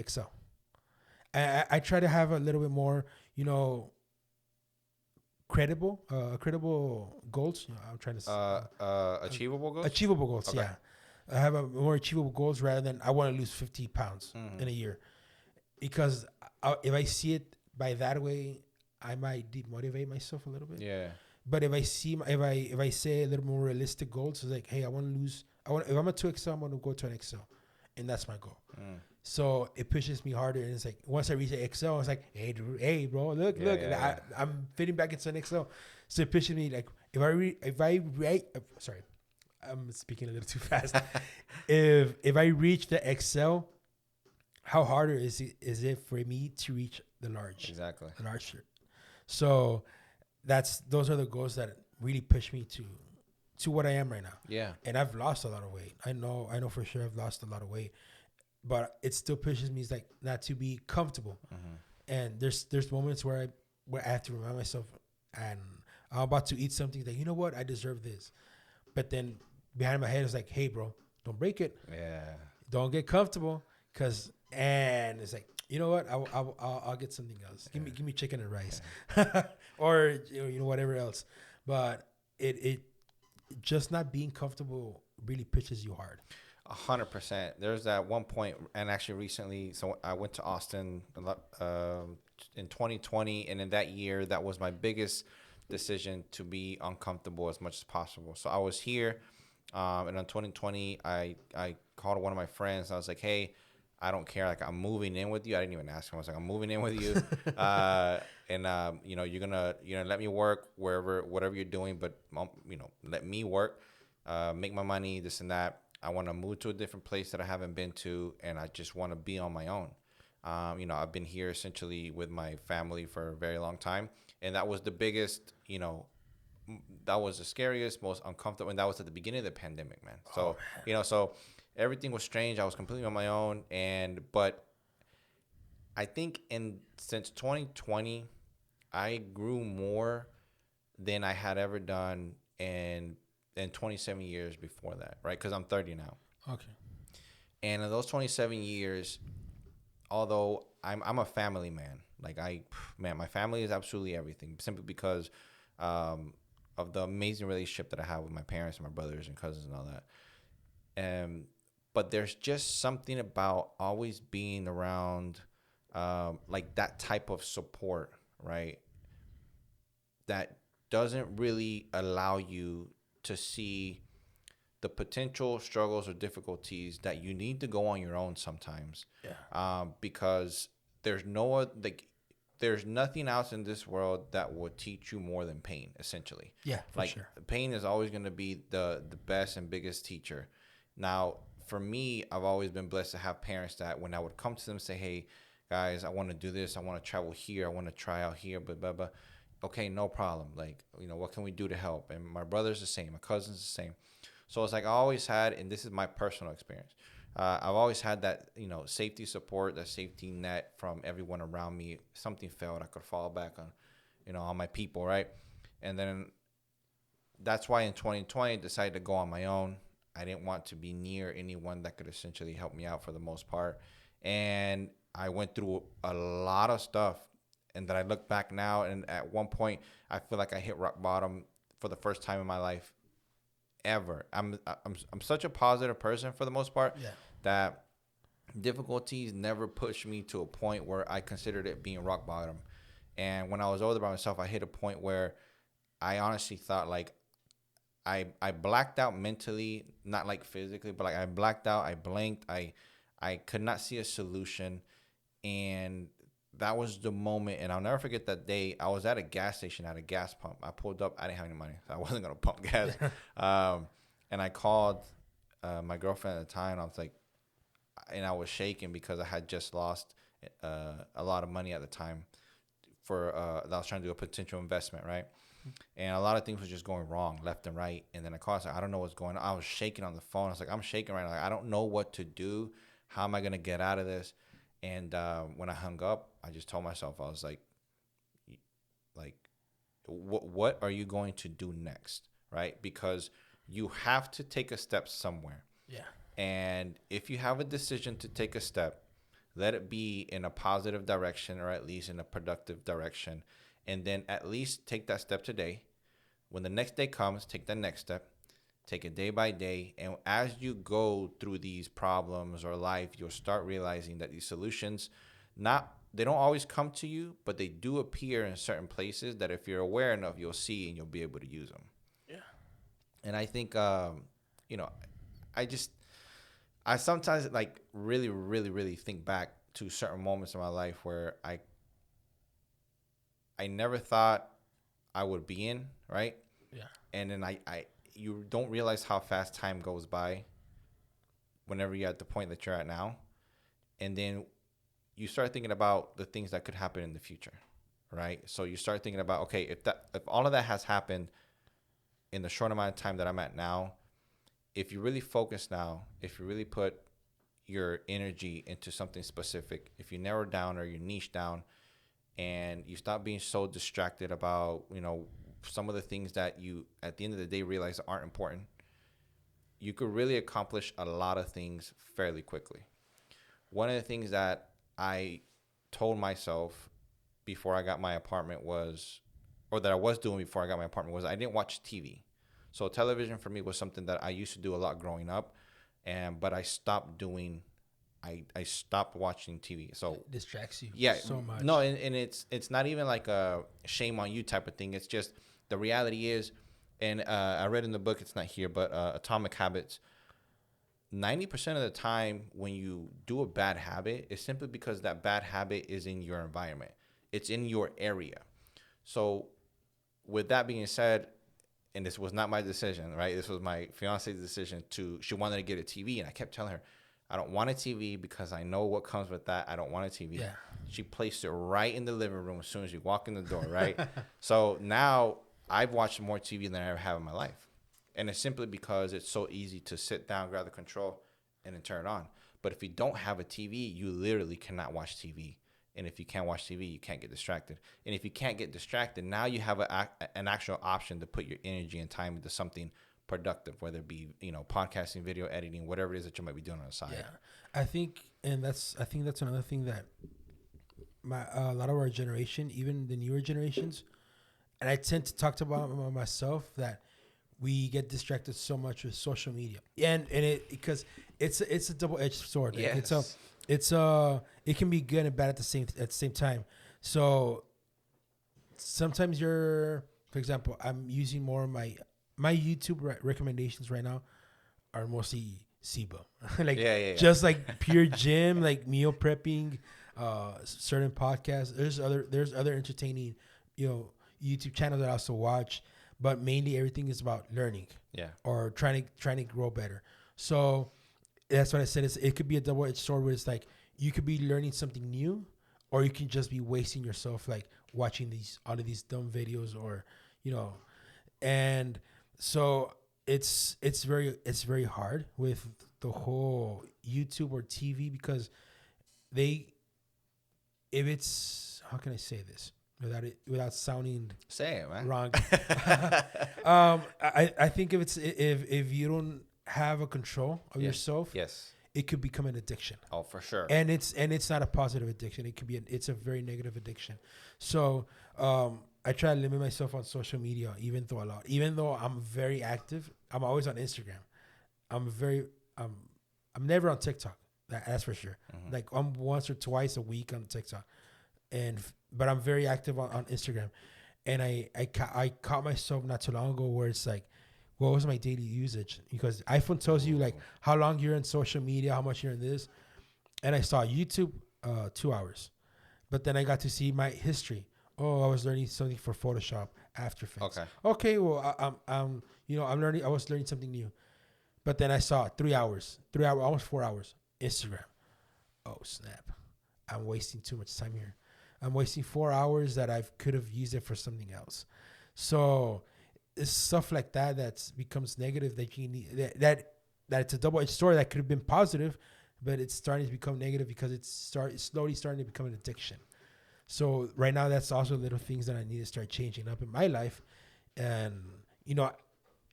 XL. I try to have a little bit more, credible goals. I'm trying to Achievable goals? achievable goals. Okay. Yeah, I have a more achievable goals rather than I want to lose 50 pounds Mm-hmm. in a year, because if I see it by that way, I might demotivate myself a little bit. Yeah. But if I say a little more realistic goals, it's like, hey, I want to lose. If I'm a 2XL, I'm gonna go to an XL, and that's my goal. So it pushes me harder, and it's like once I reach the XL, it's like, hey, bro, look, Yeah. I'm fitting back into an XL. So it pushes me like sorry, I'm speaking a little too fast. if I reach the XL, how harder is it for me to reach the large? Exactly. The large shirt. So those are the goals that really push me to what I am right now. Yeah. And I've lost a lot of weight. I know for sure I've lost a lot of weight, but it still pushes me like not to be comfortable. And there's moments where I have to remind myself, and I'm about to eat something that, you know what, I deserve this. But then behind my head is like, hey, bro, don't break it. Yeah. Don't get comfortable, and it's like, you know what, I'll get something else. Give me chicken and rice, or whatever else. But it just not being comfortable really pitches you hard. 100%. There's that one point, and actually recently, so I went to Austin in 2020, and in that year, that was my biggest decision to be uncomfortable as much as possible. So I was here, and in 2020, I called one of my friends. And I was like, hey, I don't care. Like, I'm moving in with you. I didn't even ask him. I was like, I'm moving in with you, and you're gonna let me work whatever you're doing, but let me work, make my money, this and that. I want to move to a different place that I haven't been to, and I just want to be on my own. I've been here essentially with my family for a very long time, and that was the biggest, that was the scariest, most uncomfortable, and that was at the beginning of the pandemic, man. So, so everything was strange. I was completely on my own, but I think since 2020, I grew more than I had ever done in 27 years before that, right? Because I'm 30 now. Okay. And in those 27 years, although I'm a family man, my family is absolutely everything, simply because of the amazing relationship that I have with my parents and my brothers and cousins and all that. But there's just something about always being around, like that type of support, right? That doesn't really allow you to see the potential struggles or difficulties that you need to go on your own sometimes. Yeah. Because there's nothing else in this world that will teach you more than pain, essentially. Yeah, for sure. Pain is always going to be the best and biggest teacher. Now, for me, I've always been blessed to have parents that when I would come to them and say, hey, guys, I want to do this. I want to travel here. I want to try out here, blah, blah, blah. Okay, no problem. What can we do to help? And my brother's the same. My cousin's the same. So it's like I always had, and this is my personal experience, I've always had that, safety support, that safety net from everyone around me. If something failed, I could fall back on my people, right? And then that's why in 2020 I decided to go on my own. I didn't want to be near anyone that could essentially help me out for the most part. And I went through a lot of stuff. And then I look back now, and at one point, I feel like I hit rock bottom for the first time in my life ever. I'm such a positive person for the most part, Yeah. that difficulties never pushed me to a point where I considered it being rock bottom. And when I was older by myself, I hit a point where I honestly thought like I blacked out mentally, not like physically, but like I blacked out, I blanked, I could not see a solution. And that was the moment. And I'll never forget that day. I was at a gas station at a gas pump. I pulled up, I didn't have any money, so I wasn't gonna pump gas. And I called my girlfriend at the time. I was like, and I was shaking because I had just lost a lot of money at the time for that I was trying to do a potential investment, right? And a lot of things was just going wrong left and right. And then I called, I was like, I don't know what's going on. I was shaking on the phone. I was like, I'm shaking right now. Like, I don't know what to do. How am I gonna get out of this? And when I hung up, I just told myself, I was like, what are you going to do next, right? Because you have to take a step somewhere. Yeah. And if you have a decision to take a step, let it be in a positive direction or at least in a productive direction. And then at least take that step today. When the next day comes, take the next step. Take it day by day. And as you go through these problems or life, you'll start realizing that these solutions, they don't always come to you, but they do appear in certain places that if you're aware enough, you'll see and you'll be able to use them. Yeah. And I think, you know, I sometimes like really, really, really think back to certain moments in my life where I never thought I would be in, right? Yeah. And then you don't realize how fast time goes by whenever you're at the point that you're at now. And then you start thinking about the things that could happen in the future, right? So you start thinking about, okay, if all of that has happened in the short amount of time that I'm at now, if you really focus now, if you really put your energy into something specific, if you narrow down or you niche down and you stop being so distracted about, some of the things that you at the end of the day realize aren't important, you could really accomplish a lot of things fairly quickly. One of the things that I told myself before I got my apartment that I was doing before I got my apartment was I didn't watch TV. So television for me was something that I used to do a lot growing up, but I stopped doing. I stopped watching TV. So It distracts you. yeah, So much. no, and it's not even like a shame on you type of thing. It's just the reality is, and I read in the book, it's not here, but Atomic Habits. 90% of the time when you do a bad habit, it's simply because that bad habit is in your environment. It's in your area. So with that being said, and this was not my decision, right? This was my fiance's decision she wanted to get a TV. And I kept telling her, I don't want a TV because I know what comes with that. I don't want a TV. Yeah. She placed it right in the living room as soon as you walk in the door, right? So now I've watched more TV than I ever have in my life. And it's simply because it's so easy to sit down, grab the control, and then turn it on. But if you don't have a TV, you literally cannot watch TV. And if you can't watch TV, you can't get distracted. And if you can't get distracted, now you have an actual option to put your energy and time into something productive, whether it be, podcasting, video editing, whatever it is that you might be doing on the side. Yeah. I think that's another thing that a lot of our generation, even the newer generations, and I tend to talk about myself that we get distracted so much with social media, and it because it's a double-edged sword. Yes. It can be good and bad at the same time. So sometimes for example, I'm using more of my YouTube recommendations right now are mostly SIBA, just like pure gym, like meal prepping, certain podcasts. There's other entertaining, YouTube channels that I also watch, but mainly everything is about learning, or trying to grow better. So that's what I said. It could be a double-edged sword where it's like you could be learning something new, or you can just be wasting yourself like watching all of these dumb videos, or and so it's very hard with the whole YouTube or TV because if it's, how can I say this without sounding say it, man, wrong. I think if you don't have a control of yourself, yes, it could become an addiction. Oh, for sure. And it's not a positive addiction. It could be it's a very negative addiction. So I try to limit myself on social media, even though I'm very active. I'm always on Instagram. I'm never on TikTok. That's for sure. Like I'm once or twice a week on TikTok, but I'm very active on Instagram, and I caught myself not too long ago where it's like, what was my daily usage? Because iPhone tells you like how long you're in social media, how much you're in this, and I saw YouTube 2 hours, but then I got to see my history. Oh, I was learning something for Photoshop, After Effects. Okay, well I'm learning. I was learning something new, but then I saw 3 hours, almost 4 hours Instagram. Oh snap! I'm wasting too much time here. I'm wasting 4 hours that I could have used it for something else. So it's stuff like that that becomes negative that you need that it's a double-edged sword that could have been positive, but it's starting to become negative because it's slowly starting to become an addiction. So right now, that's also little things that I need to start changing up in my life, and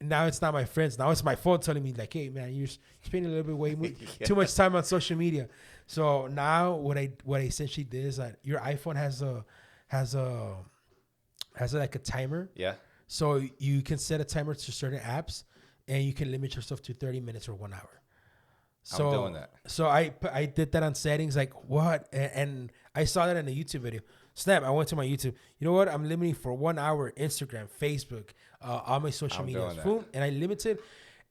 now it's not my friends. Now it's my phone telling me like, "Hey, man, you're spending a little bit too much time on social media." So now what I essentially did is that your iPhone has like a timer. Yeah. So you can set a timer to certain apps, and you can limit yourself to 30 minutes or 1 hour. So, I'm doing that. So I did that on settings. Like what? And I saw that in a YouTube video. Snap! I went to my YouTube. You know what? I'm limiting for 1 hour Instagram, Facebook, all my social media. Boom, and I limited.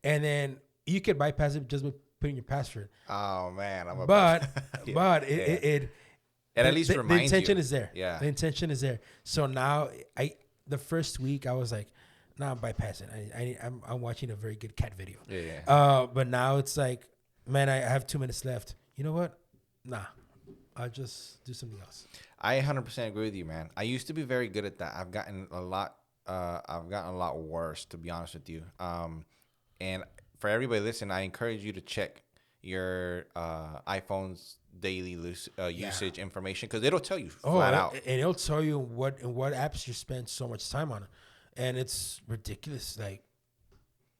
And then you could bypass it just by putting your password. Oh man, but it at least reminds you. The intention is there. Yeah, the intention is there. So now the first week I was like, nah, I'm bypassing. I'm watching a very good cat video. Yeah. But now it's like, man, I have 2 minutes left. You know what? Nah, I'll just do something else. I 100% agree with you, man. I used to be very good at that. I've gotten a lot worse, to be honest with you. And for everybody listening, I encourage you to check your iPhone's daily usage information, because it'll tell you flat out. And it'll tell you what apps you spend so much time on, and it's ridiculous. Like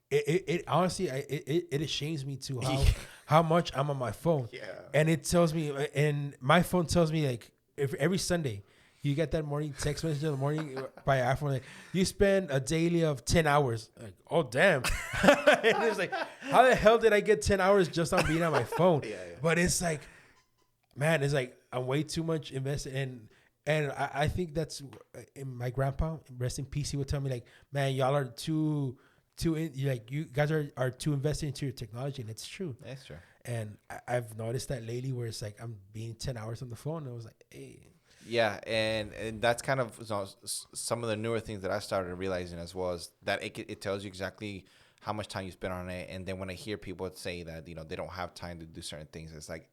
it honestly, it shames me too how much I'm on my phone. Yeah. And it tells me, and my phone tells me like, if every Sunday you get that morning text message in the morning by iPhone, like, you spend a daily of 10 hours. Like, oh damn. And it's like, how the hell did I get 10 hours just on being on my phone? Yeah. But it's like, man, it's like I'm way too much invested in. And I think that's, my grandpa, rest in peace, he would tell me like, man, y'all are too you guys are too invested into your technology, and it's true. That's true. And I've noticed that lately, where it's like I'm being 10 hours on the phone, and I was like, hey. Yeah, and that's kind of some of the newer things that I started realizing as well, is that it tells you exactly how much time you spend on it. And then when I hear people say that they don't have time to do certain things, it's like,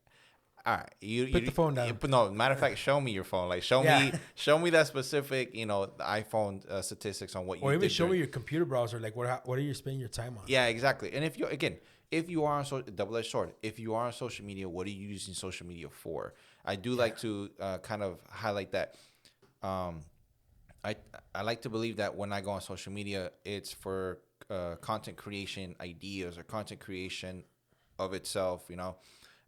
all right, you put the phone down. No, matter of fact, show me your phone. Like show me that specific, the iPhone statistics on what you. Or even show me your computer browser. Like what are you spending your time on? Yeah, exactly. And if you are on double-edged sword, if you are on social media, what are you using social media for? I do like to kind of highlight that. I like to believe that when I go on social media, it's for content creation ideas or content creation of itself,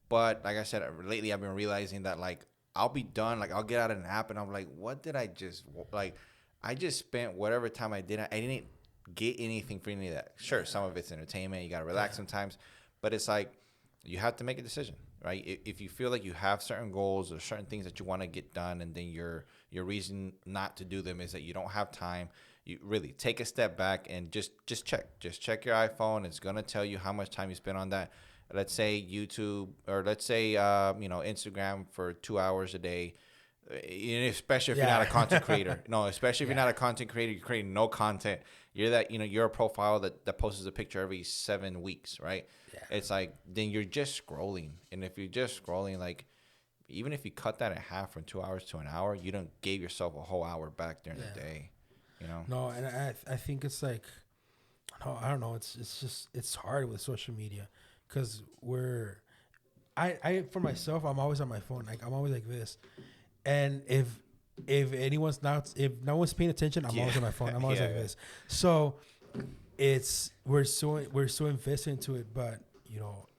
But like I said, lately I've been realizing that like I'll be done, like I'll get out of an app and I'm like, what did I just like? I just spent whatever time I did. I didn't get anything for any of that. Sure, some of it's entertainment. You gotta relax sometimes, but it's like you have to make a decision, right? If you feel like you have certain goals or certain things that you want to get done, and then your reason not to do them is that you don't have time, you really take a step back and just check your iPhone. It's gonna tell you how much time you spent on that. Let's say YouTube, or let's say Instagram for 2 hours a day. Especially if you're not a content creator. No, especially if you're not a content creator, you're creating no content. You're a profile that posts a picture every 7 weeks, right? Yeah. It's like, then you're just scrolling. And if you're just scrolling, like, even if you cut that in half from 2 hours to an hour, you don't gave yourself a whole hour back during the day, No, and I think it's like, no, I don't know. It's hard with social media, because I for myself, I'm always on my phone. Like I'm always like this. And if no one's paying attention, I'm always on my phone. I'm always like this. So we're so invested into it. But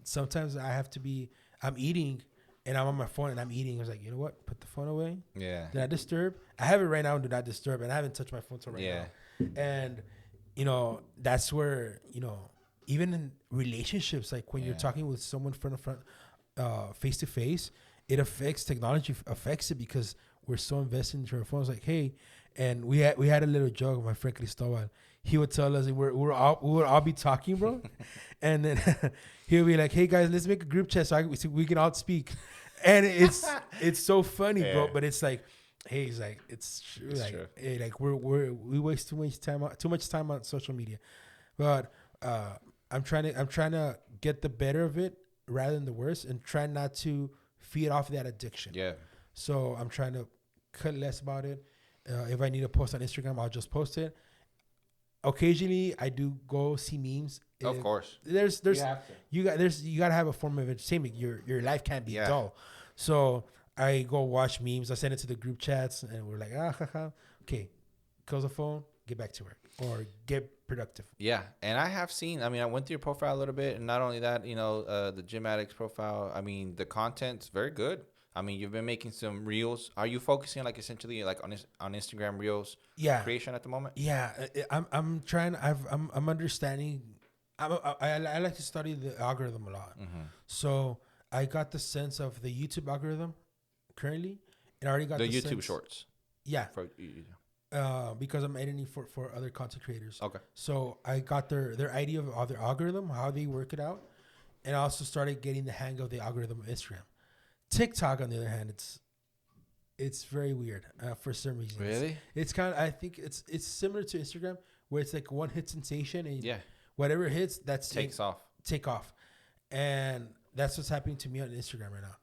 sometimes I'm eating and I'm on my phone and I'm eating. I was like, you know what? Put the phone away. Yeah. Do not disturb. I have it right now. Do not disturb. And I haven't touched my phone till right now. And that's where even in relationships, like when you're talking with someone front to front, face to face, it affects technology affects it because we're so invested into our phones. Like, hey, and we had a little joke with my friend Cristobal. He would tell us we would all be talking, bro, and then he would be like, "Hey guys, let's make a group chat so we can all speak," and it's so funny, bro. But it's like, hey, he's like, it's true, It's like, true. hey, like we waste too much time on social media, but I'm trying to get the better of it rather than the worst, and try not to feed off that addiction. Yeah. So I'm trying to cut less about it. If I need to post on Instagram, I'll just post it. Occasionally, I do go see memes. Of course. There's You have to. you gotta have a form of entertainment. Your life can't be dull. So I go watch memes. I send it to the group chats, and we're like, okay, close the phone, get back to work, or get productive. Yeah, and I have seen. I mean, I went through your profile a little bit, and not only that, the Gym Addicts profile. I mean, the content's very good. I mean, you've been making some reels. Are you focusing like essentially like on Instagram reels? Yeah. Creation at the moment. Yeah, I'm trying. I'm understanding. I like to study the algorithm a lot. Mm-hmm. So I got the sense of the YouTube algorithm currently, and I already got The the YouTube sense, Shorts. Yeah, For, because I'm editing for other content creators. okay. So I got their idea of their algorithm, how they work it out, and I also started getting the hang of the algorithm of Instagram. TikTok, on the other hand, it's very weird for some reason. Really? It's kind of, I think it's similar to Instagram, where it's like one hit sensation, and Yeah. whatever hits, that's Takes off. take off, and that's what's happening to me on Instagram right now,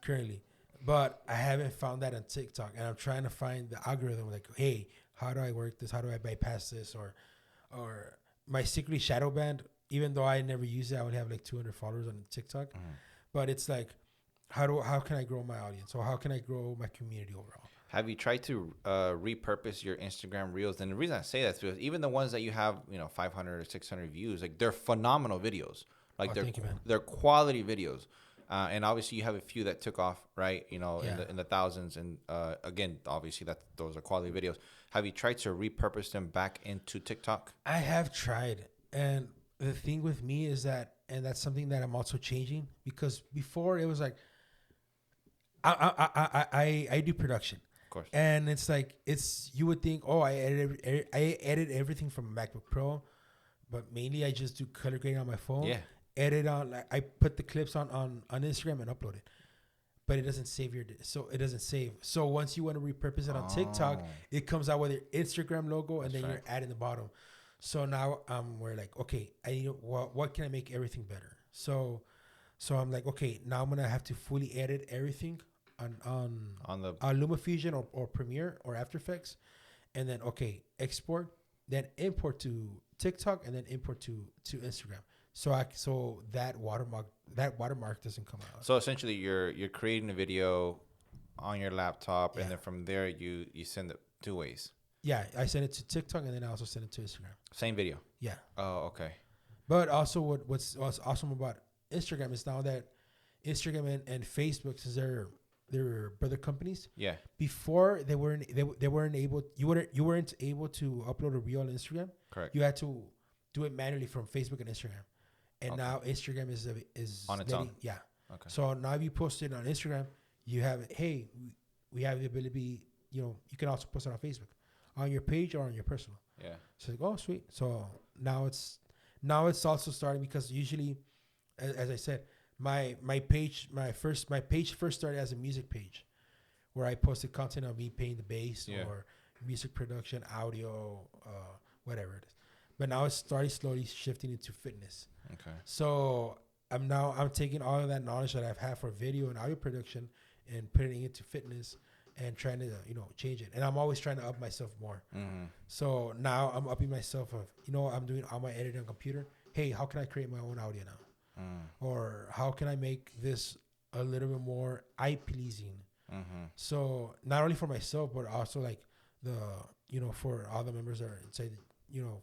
currently. But I haven't found that on TikTok, and I'm trying to find the algorithm. Like, hey, how do I work this? How do I bypass this? Or my secretly shadow banned. Even though I never use it, I only have like 200 followers on TikTok. Mm-hmm. But it's like, how can I grow my audience, or how can I grow my community overall? Have you tried to repurpose your Instagram reels? And the reason I say that is because even the ones that you have, 500 or 600 views, like they're phenomenal videos. Like Thank you, man. they're quality videos. And obviously you have a few that took off, right? Yeah. In the thousands. And again, obviously those are quality videos. Have you tried to repurpose them back into TikTok? I have tried, and the thing with me is that, and that's something that I'm also changing, because before it was like, I do production, Of course. and it's like, you would think, oh, I edit everything from a MacBook Pro, but mainly I just do color grading on my phone. Yeah. Edit on, like, I put the clips on Instagram and upload it, but it doesn't save it doesn't save. So once you want to repurpose it on TikTok, it comes out with your Instagram logo, and then right. your ad in the bottom. So now we're like, okay, I need what can I make everything better? So I'm like, okay, now I'm gonna have to fully edit everything on the LumaFusion or Premiere or After Effects, and then export, then import to TikTok, and then import to Instagram. So that watermark doesn't come out. So essentially, you're creating a video on your laptop, Yeah. and then from there you send it 2 ways. Yeah, I send it to TikTok, and then I also send it to Instagram. Same video. Yeah. Oh, okay. But also, what's awesome about Instagram is now that Instagram and Facebook, since they're brother companies. Yeah. Before they weren't able, you weren't able to upload a reel on Instagram. Correct. You had to do it manually from Facebook and Instagram, and now Instagram is on its own. Yeah. Okay. So now if you post it on Instagram, you have, hey, we have the ability. You can also post it on Facebook, on your page or on your personal. Yeah. So like, oh, sweet. So now it's also starting, because usually, as I said, my page first started as a music page, where I posted content of me playing the bass or music production, audio, whatever it is. But now it's started slowly shifting into fitness. Okay. So I'm taking all of that knowledge that I've had for video and audio production and putting it into fitness and trying to change it. And I'm always trying to up myself more. Mm-hmm. So now I'm upping myself of I'm doing all my editing on computer. Hey, how can I create my own audio now? Or how can I make this a little bit more eye pleasing? Mm-hmm. So not only for myself, but also like for all the members that are inside,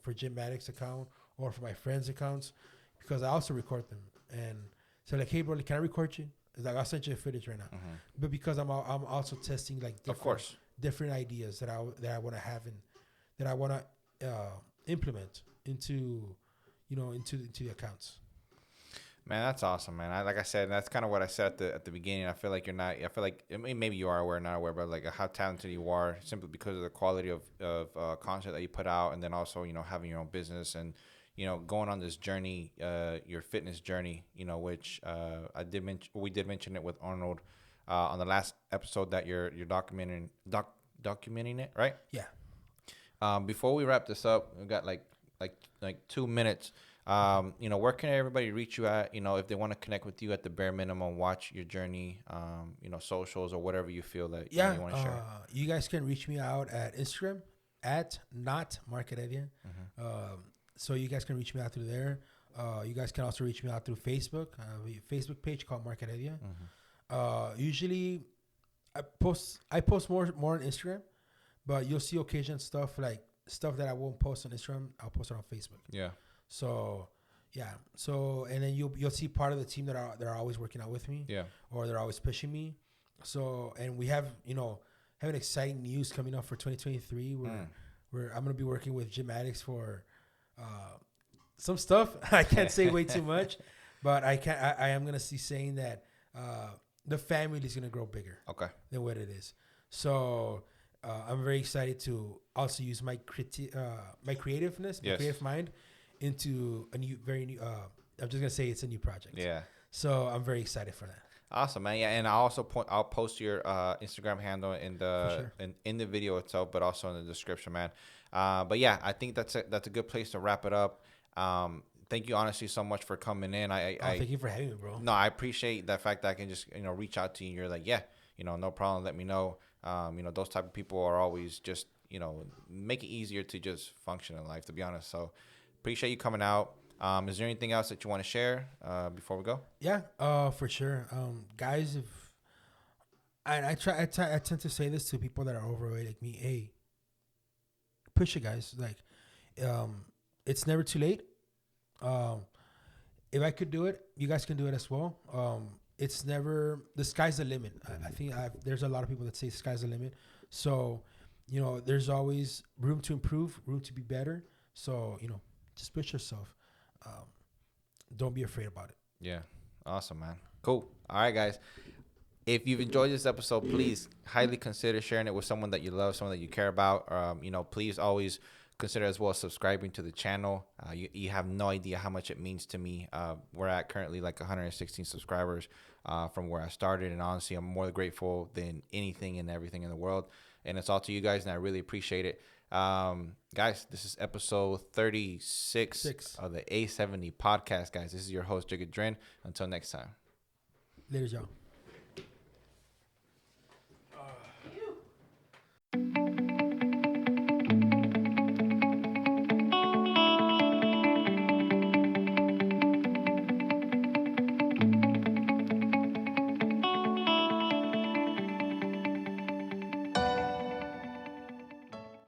for Gym Addicts account or for my friends' accounts, because I also record them. And so like, hey bro, can I record you? It's like, I'll send you a footage right now. Mm-hmm. But because I'm also testing like different ideas that I want to have and that I want to implement into the accounts. Man, that's awesome, man. Like I said, that's kind of what I said at the beginning. I feel like you're not. I feel like I mean, maybe you are aware, not aware, but like how talented you are, simply because of the quality of content that you put out, and then also having your own business and going on this journey, your fitness journey. Which we did mention it with Arnold on the last episode that you're documenting it, right? Yeah. Before we wrap this up, we got like 2 minutes. Where can everybody reach you at? If they want to connect with you at the bare minimum, watch your journey, socials or whatever you feel that Yeah. you want to share. You guys can reach me out at Instagram at notmarkheredia. So you guys can reach me out through there. You guys can also reach me out through Facebook. We have a Facebook page called Mark Heredia. Usually, I post more on Instagram, but you'll see occasion stuff like stuff that I won't post on Instagram. I'll post it on Facebook. Yeah. So yeah. So and then you'll see part of the team that are always working out with me. Yeah. Or they're always pushing me. So and we have having exciting news coming up for 2023 where I'm gonna be working with gym addicts for some stuff. I can't say way too much, but I am gonna see saying that the family is gonna grow bigger. Okay. Than what it is. So I'm very excited to also use my creativeness, my creative mind into a new. I'm just gonna say it's a new project. Yeah. So I'm very excited for that. Awesome, man. Yeah, and I'll post your Instagram handle in the in the video itself, but also in the description, man. But yeah, I think that's a good place to wrap it up. Thank you honestly so much for coming in. Thank you for having me, bro. No, I appreciate the fact that I can just reach out to you and you're like, yeah, no problem, let me know. Those type of people are always just make it easier to just function in life, to be honest. So appreciate you coming out. Is there anything else that you want to share before we go? Yeah, for sure. Guys, if I tend to say this to people that are overweight like me, hey, push it, guys. Like, it's never too late. If I could do it, you guys can do it as well. It's never, the sky's the limit. I think there's a lot of people that say the sky's the limit. So, there's always room to improve, room to be better. So, just push yourself. Don't be afraid about it. Yeah. Awesome, man. Cool. All right, guys. If you've enjoyed this episode, please highly consider sharing it with someone that you love, someone that you care about. Please always consider as well subscribing to the channel. You have no idea how much it means to me. We're at currently like 116 subscribers from where I started. And honestly, I'm more grateful than anything and everything in the world. And it's all to you guys, and I really appreciate it. Guys, this is episode 36 of the A7E podcast, guys. This is your host, Jiggadrin. Until next time. Later, y'all.